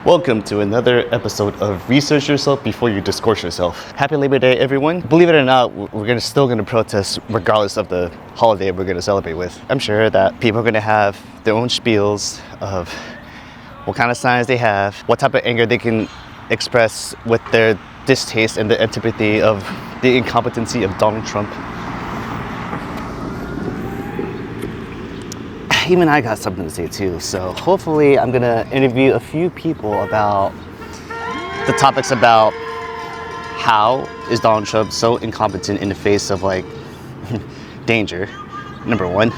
Welcome to another episode of Research Yourself Before You Discourse Yourself. Happy Labor Day, everyone. Believe it or not, we're still going to protest regardless of the holiday we're going to celebrate with. I'm sure that people are going to have their own spiels of what kind of signs they have, what type of anger they can express with their distaste and the antipathy of the incompetency of Donald Trump. Even I got something to say too, so hopefully I'm gonna interview a few people about the topics about how is Donald Trump so incompetent in the face of danger, number one.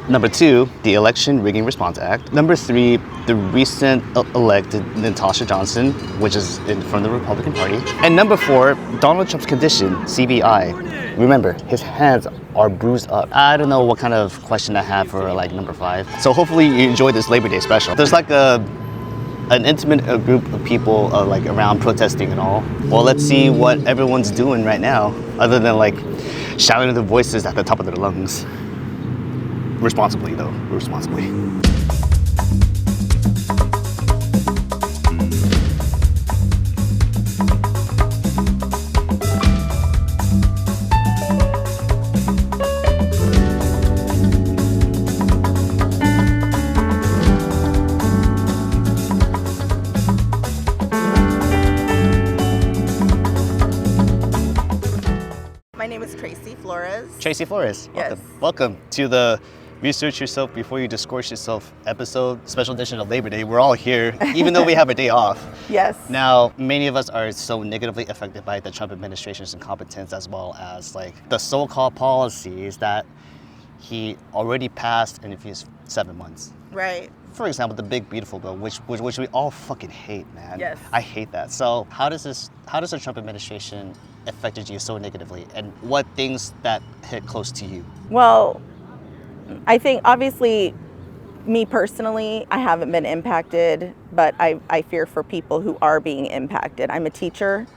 Number two, the Election Rigging Response Act. Number three, the recent elected Natasha Johnson, which is from the Republican Party. And number four, Donald Trump's condition, CBI. Remember, his hands are bruised up. I don't know what kind of question I have for number five. So hopefully you enjoyed this Labor Day special. There's an intimate group of people around protesting and all. Well, let's see what everyone's doing right now, other than shouting their voices at the top of their lungs. Responsibly though, responsibly. My name is Tracy Flores. Tracy Flores, welcome. Yes. Welcome to the Research Yourself Before You Discourse Yourself episode, special edition of Labor Day. We're all here, even though we have a day off. Yes. Now, many of us are so negatively affected by the Trump administration's incompetence, as well as the so-called policies that he already passed in a few 7 months. Right. For example, the big beautiful bill, which we all fucking hate, man. Yes. I hate that. So how does the Trump administration affected you so negatively, and what things that hit close to you? Well, I think obviously, me personally, I haven't been impacted, but I fear for people who are being impacted. I'm a teacher,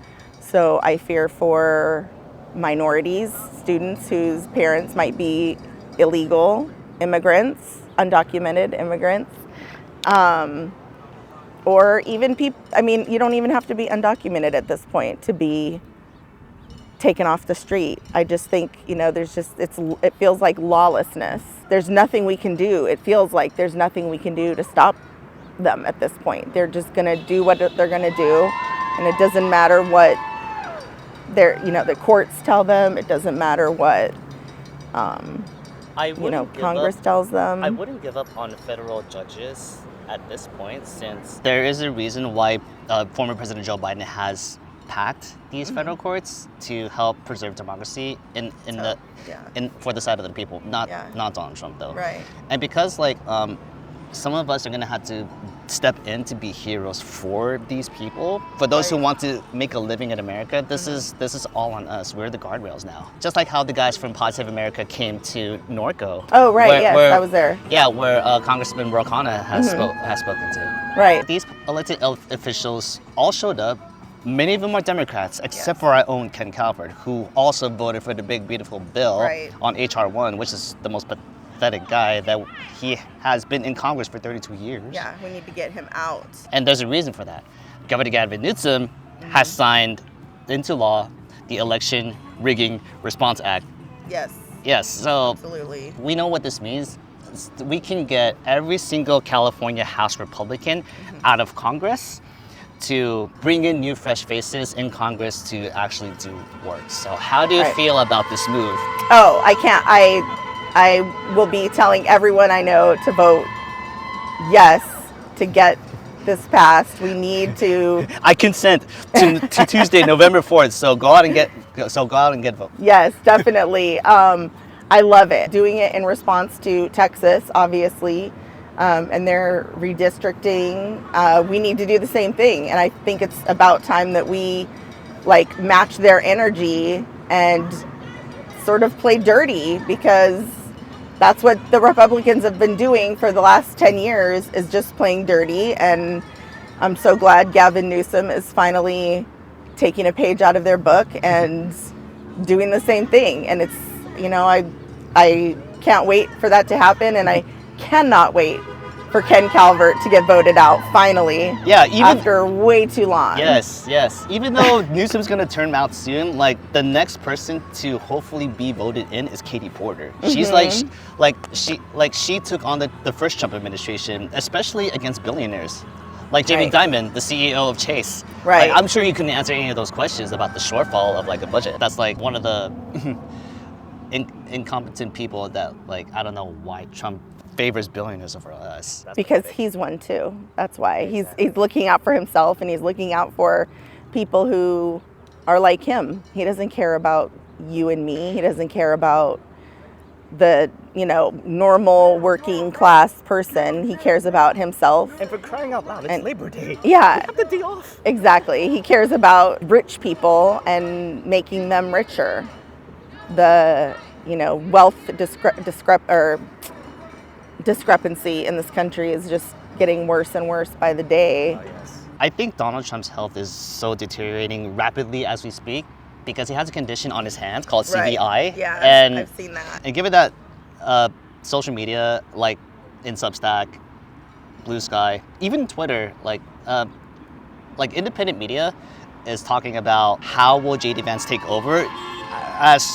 so I fear for minorities, students whose parents might be illegal immigrants, undocumented immigrants, or even people. I mean, you don't even have to be undocumented at this point to be taken off the street. I just think, it feels like lawlessness. There's nothing we can do. It feels like there's nothing we can do to stop them at this point. They're just gonna do what they're gonna do, and it doesn't matter what the courts tell them. It doesn't matter what Congress tells them. I wouldn't give up on federal judges at this point, since there is a reason why former President Joe Biden has packed these federal courts to help preserve democracy for the side of the people, not Donald Trump though. Right. And because some of us are gonna have to step in to be heroes for these people, for those who want to make a living in America. This is all on us. We're the guardrails now. Just like how the guys from Positive America came to Norco. Oh right, yes, I was there. Yeah, where Congressman Ro has spoken to. Right. These elected officials all showed up. Many of them are Democrats, except for our own Ken Calvert, who also voted for the big, beautiful bill on H.R. 1, which is the most pathetic guy that he has been in Congress for 32 years. Yeah, we need to get him out. And there's a reason for that. Governor Gavin Newsom has signed into law the Election Rigging Response Act. Yes. Yes, so absolutely. We know what this means. We can get every single California House Republican out of Congress to bring in new, fresh faces in Congress to actually do work. So how do you feel about this move? Oh, I can't. I will be telling everyone I know to vote yes to get this passed. We need to. I consent to Tuesday, November 4th. So go out and get vote. Yes, definitely. I love it. Doing it in response to Texas, obviously. And they're redistricting. We need to do the same thing. And I think it's about time that we match their energy and sort of play dirty, because that's what the Republicans have been doing for the last 10 years, is just playing dirty. And I'm so glad Gavin Newsom is finally taking a page out of their book and doing the same thing. And it's, I can't wait for that to happen. And I cannot wait for Ken Calvert to get voted out finally. Yeah, even after way too long. Yes. Even though Newsom's gonna turn out soon, like the next person to hopefully be voted in is Katie Porter. She's she took on the first Trump administration, especially against billionaires. Like Jamie Dimon, the CEO of Chase. Right. Like, I'm sure you couldn't answer any of those questions about the shortfall of like a budget. That's like one of the incompetent people that, like, I don't know why Trump favors billionaires over us. Because he's one too. That's why. He's looking out for himself, and he's looking out for people who are like him. He doesn't care about you and me. He doesn't care about the, normal working class person. He cares about himself. And for crying out loud, it's Labor Day. Yeah. We have the day off. Exactly. He cares about rich people and making them richer. The, wealth discrepancy in this country is just getting worse and worse by the day. Oh, yes. I think Donald Trump's health is so deteriorating rapidly as we speak because he has a condition on his hands called CVI. Right. Yeah, and I've seen that. And given that social media, like in Substack, Blue Sky, even Twitter, like independent media is talking about how will JD Vance take over as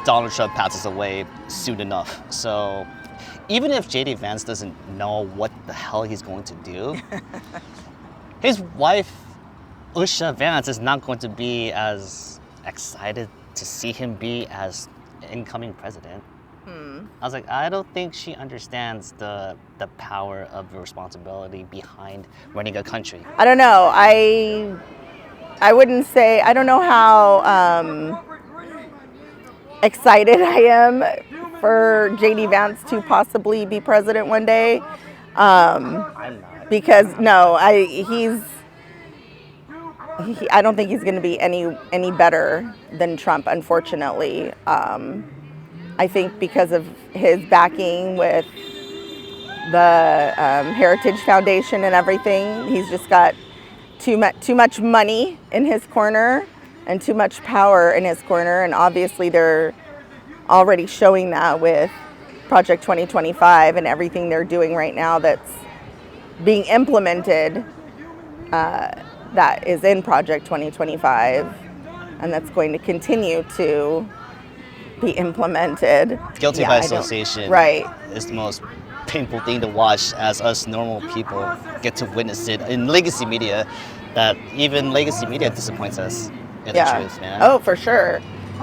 Donald Trump passes away soon enough. So even if JD Vance doesn't know what the hell he's going to do, his wife, Usha Vance, is not going to be as excited to see him be as incoming president. I was like, I don't think she understands the power of the responsibility behind running a country. I don't know. I wouldn't say, I don't know how excited I am for JD Vance to possibly be president one day. I'm not. Because I don't think he's going to be any better than Trump, unfortunately. I think because of his backing with the Heritage Foundation and everything, he's just got too much money in his corner and too much power in his corner. And obviously they're already showing that with Project 2025 and everything they're doing right now that's being implemented, that is in Project 2025, and that's going to continue to be implemented. Guilty by association right. is the most painful thing to watch as us normal people get to witness it in legacy media, that even legacy media disappoints us in the truth, man. Oh, for sure.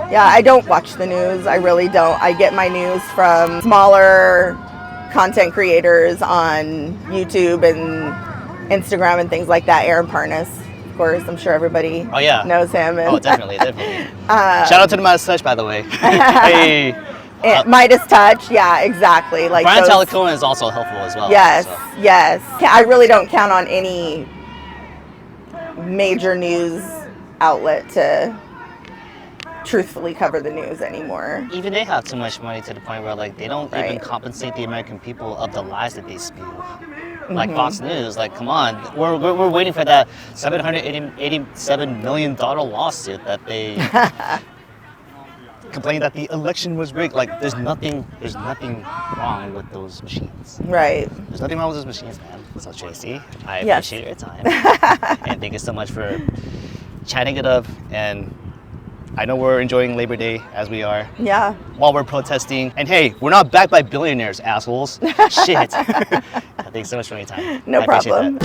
Yeah, I don't watch the news. I really don't. I get my news from smaller content creators on YouTube and Instagram and things like that. Aaron Parnas, of course. I'm sure everybody knows him. And Definitely. Shout out to the Midas Touch, by the way. Hey. Midas Touch, yeah, exactly. Like Brian Talakona is also helpful as well. Yes. I really don't count on any major news outlet to truthfully cover the news anymore. Even they have too much money to the point where like they don't even compensate the American people of the lies that they spew. Like Fox News, like come on, we're waiting for that $787 million lawsuit that they complained that the election was rigged. Like there's nothing wrong with those machines. Right. There's nothing wrong with those machines, man. So Tracy, I appreciate your time, and thank you so much for chatting it up. And I know we're enjoying Labor Day as we are. Yeah. While we're protesting. And hey, we're not backed by billionaires, assholes. Shit. Thanks so much for your time. No problem.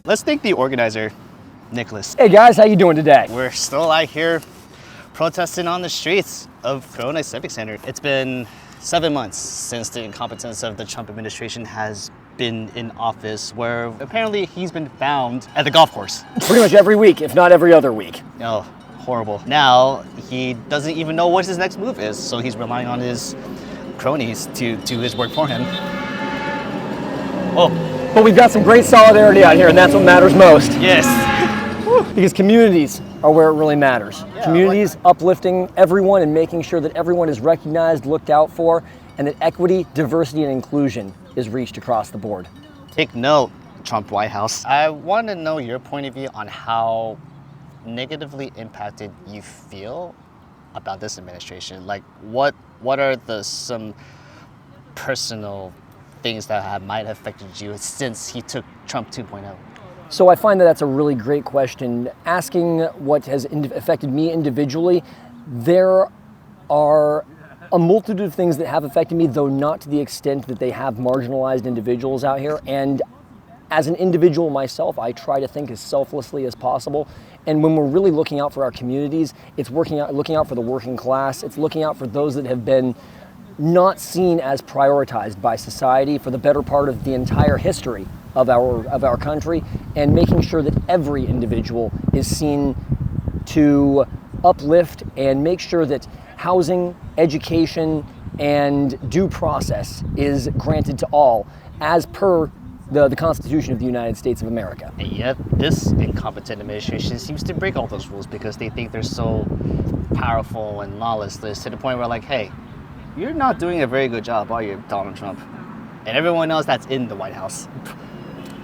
Let's thank the organizer, Nicholas. Hey guys, how you doing today? We're still out here protesting on the streets of Corona Civic Center. It's been 7 months since the incompetence of the Trump administration has been in office, where apparently he's been found at the golf course. Pretty much every week, if not every other week. Oh, horrible. Now, he doesn't even know what his next move is, so he's relying on his cronies to do his work for him. Oh. But we've got some great solidarity out here, and that's what matters most. Yes. Because communities are where it really matters. Yeah, communities uplifting everyone and making sure that everyone is recognized, looked out for, and that equity, diversity, and inclusion is reached across the board. Take note, Trump White House. I want to know your point of view on how negatively impacted you feel about this administration? Like, what are some personal things that might have affected you since he took Trump 2.0? So I find that that's a really great question. Asking what has affected me individually, there are a multitude of things that have affected me, though not to the extent that they have marginalized individuals out here. And as an individual myself, I try to think as selflessly as possible. And when we're really looking out for our communities, it's looking out for the working class. It's looking out for those that have been not seen as prioritized by society for the better part of the entire history of our country, and making sure that every individual is seen to uplift and make sure that housing, education, and due process is granted to all as per the Constitution of the United States of America. And yet, this incompetent administration seems to break all those rules because they think they're so powerful and lawless to the point where, like, hey, you're not doing a very good job, are you, Donald Trump? And everyone else that's in the White House.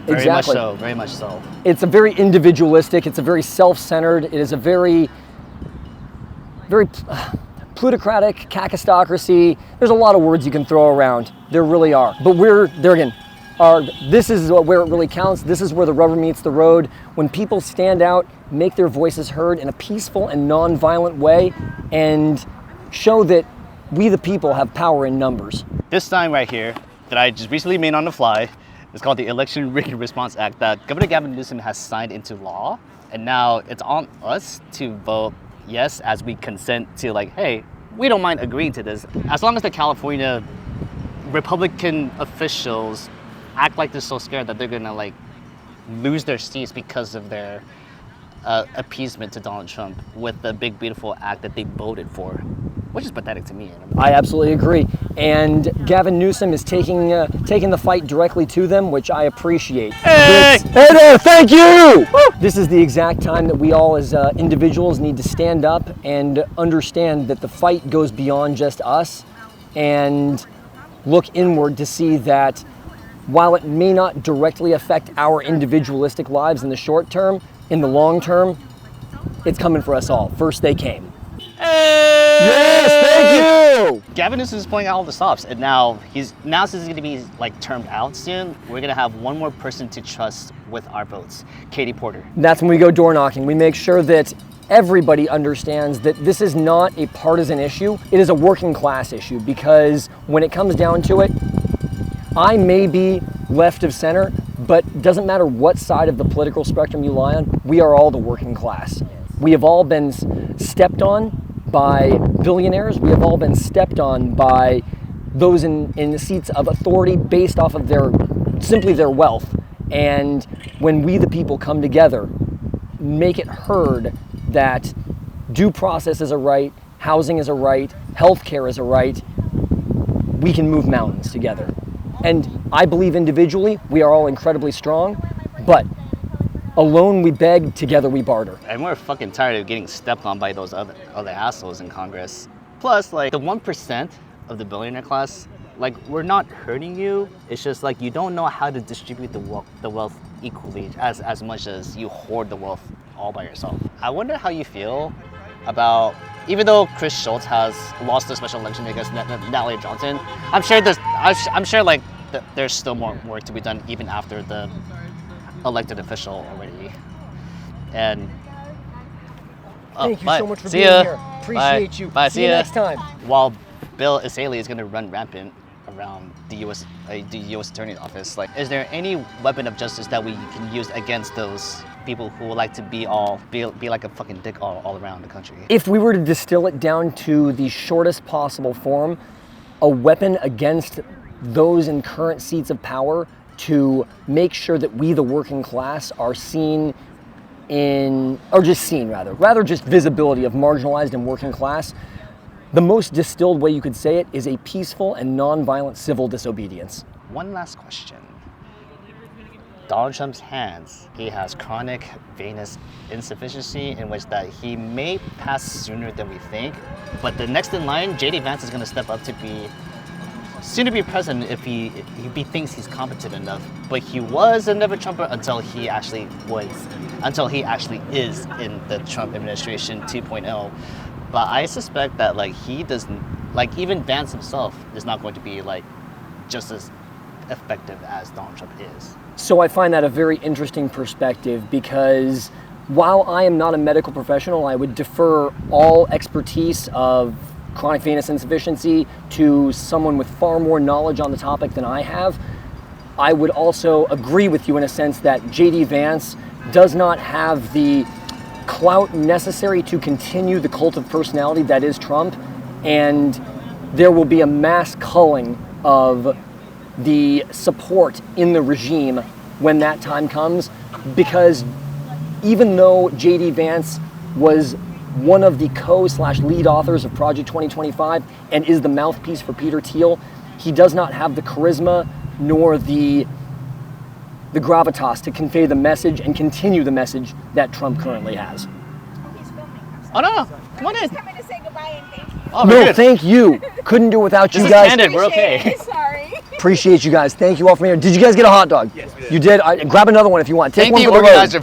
Very much so, very much so. It's a very individualistic, it's a very self-centered, it is a very plutocratic, kakistocracy. There's a lot of words you can throw around. There really are. But this is where it really counts. This is where the rubber meets the road. When people stand out, make their voices heard in a peaceful and non-violent way, and show that we the people have power in numbers. This sign right here that I just recently made on the fly is called the Election Rigging Response Act that Governor Gavin Newsom has signed into law. And now it's on us to vote yes as we consent to, like, hey, we don't mind agreeing to this. As long as the California Republican officials act like they're so scared that they're gonna, like, lose their seats because of their appeasement to Donald Trump with the big, beautiful act that they voted for, which is pathetic to me. I absolutely agree. And Gavin Newsom is taking the fight directly to them, which I appreciate. Hey! Hey there, thank you! Woo! This is the exact time that we all as individuals need to stand up and understand that the fight goes beyond just us, and look inward to see that while it may not directly affect our individualistic lives in the short term, in the long term, it's coming for us all. First they came. Hey! Yes, thank you! Gavin Newsom is pulling out all the stops, and now since he's going to be, like, termed out soon, we're going to have one more person to trust with our votes, Katie Porter. That's when we go door knocking. We make sure that everybody understands that this is not a partisan issue. It is a working class issue, because when it comes down to it, I may be left of center, but it doesn't matter what side of the political spectrum you lie on, we are all the working class. We have all been stepped on by billionaires. We have all been stepped on by those in the seats of authority based off of simply their wealth. And when we the people come together, make it heard that due process is a right, housing is a right, healthcare is a right, we can move mountains together. And I believe individually we are all incredibly strong, but alone we beg, together we barter. And we're fucking tired of getting stepped on by those other assholes in Congress. Plus, like, the 1% of the billionaire class, like, we're not hurting you. It's just, like, you don't know how to distribute the wealth equally as much as you hoard the wealth all by yourself. I wonder how you feel about, even though Chris Schultz has lost the special election against Natalie Johnson, I'm sure there's still more work to be done even after the elected official already. And thank you so much for see being ya. here. Appreciate you. Bye. See you next time. While Bill Isaly is going to run rampant around the U.S. Attorney's office, like, is there any weapon of justice that we can use against those people who would like to be like a fucking dick all around the country? If we were to distill it down to the shortest possible form, a weapon against those in current seats of power to make sure that we, the working class, are seen rather just visibility of marginalized and working class. The most distilled way you could say it is a peaceful and non-violent civil disobedience. One last question. Donald Trump's hands, he has chronic venous insufficiency in which that he may pass sooner than we think, but the next in line, J.D. Vance is going to step up to be soon to be president if he thinks he's competent enough. But he was a never Trumper until he actually is in the Trump administration 2.0. But I suspect that like he doesn't, like even Vance himself is not going to be like just as effective as Donald Trump is. So I find that a very interesting perspective, because while I am not a medical professional, I would defer all expertise of chronic venous insufficiency to someone with far more knowledge on the topic than I have. I would also agree with you in a sense that JD Vance does not have the clout necessary to continue the cult of personality that is Trump, and there will be a mass culling of the support in the regime when that time comes, because even though JD Vance was one of the co/lead authors of Project 2025 and is the mouthpiece for Peter Thiel, he does not have the charisma nor the gravitas to convey the message and continue the message that Trump currently has. He's filming. Oh no, come on in. Just coming to say goodbye and thank you. Oh, No, good. thank you. Couldn't do it without you This is guys. candid. We're okay. Appreciate it. Sorry. Appreciate you guys. Thank you all for being here. Did you guys get a hot dog? Yes, we did. You did? Grab another one if you want. Take Thank one the for the road. organizer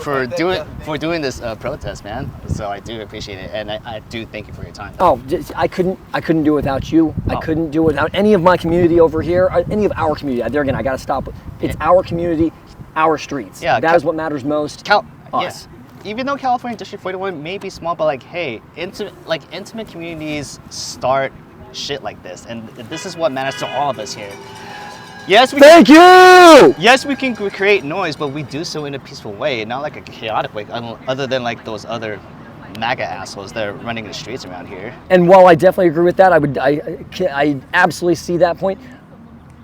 for doing this protest, man. So I do appreciate it, and I do thank you for your time. Oh, I couldn't do it without you. I couldn't do it without any of my community over here, or any of our community. There again, I got to stop. It's our community, our streets. Yeah, that is what matters most. Us. Yeah. Even though California District 41 may be small, but like, hey, intimate communities start shit like this, and this is what matters to all of us here. Yes, we Thank you! Yes, we can create noise, but we do so in a peaceful way, not like a chaotic way, other than like those other MAGA assholes that are running the streets around here. And while I definitely agree with that, I absolutely see that point.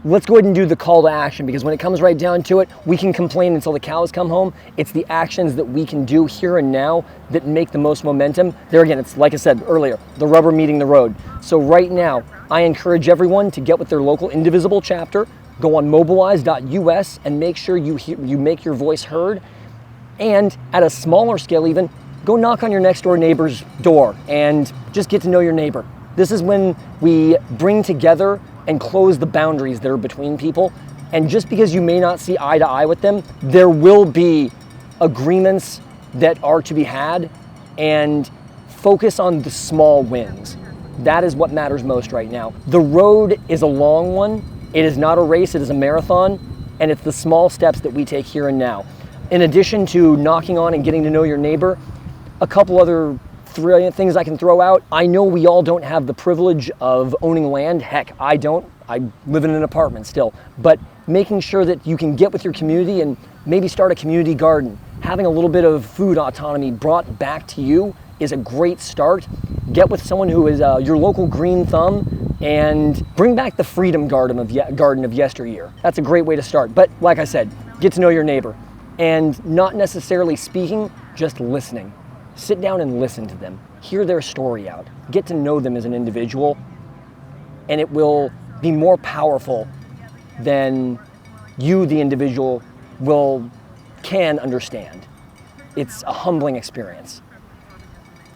Let's go ahead and do the call to action, because when it comes right down to it, we can complain until the cows come home. It's the actions that we can do here and now that make the most momentum. There again, it's like I said earlier, the rubber meeting the road. So right now, I encourage everyone to get with their local Indivisible chapter, go on mobilize.us and make sure you make your voice heard. And at a smaller scale even, go knock on your next door neighbor's door and just get to know your neighbor. This is when we bring together and close the boundaries that are between people. And just because you may not see eye to eye with them, there will be agreements that are to be had, and focus on the small wins. That is what matters most right now. The road is a long one. It is not a race, it is a marathon, and it's the small steps that we take here and now. In addition to knocking on and getting to know your neighbor, a couple other things I can throw out. I know we all don't have the privilege of owning land. Heck, I don't. I live in an apartment still. But making sure that you can get with your community and maybe start a community garden. Having a little bit of food autonomy brought back to you is a great start. Get with someone who is your local green thumb and bring back the freedom garden of yesteryear. That's a great way to start. But like I said, get to know your neighbor, and not necessarily speaking, just listening. Sit down and listen to them. Hear their story out. Get to know them as an individual, and it will be more powerful than you, the individual, can understand. It's a humbling experience.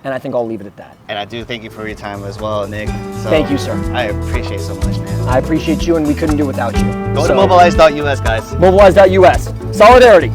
And I think I'll leave it at that. And I do thank you for your time as well, Nick. So Thank you, sir. I appreciate it so much, man. I appreciate you, and we couldn't do it without you. Go to mobilize.us, guys. Mobilize.us. Solidarity.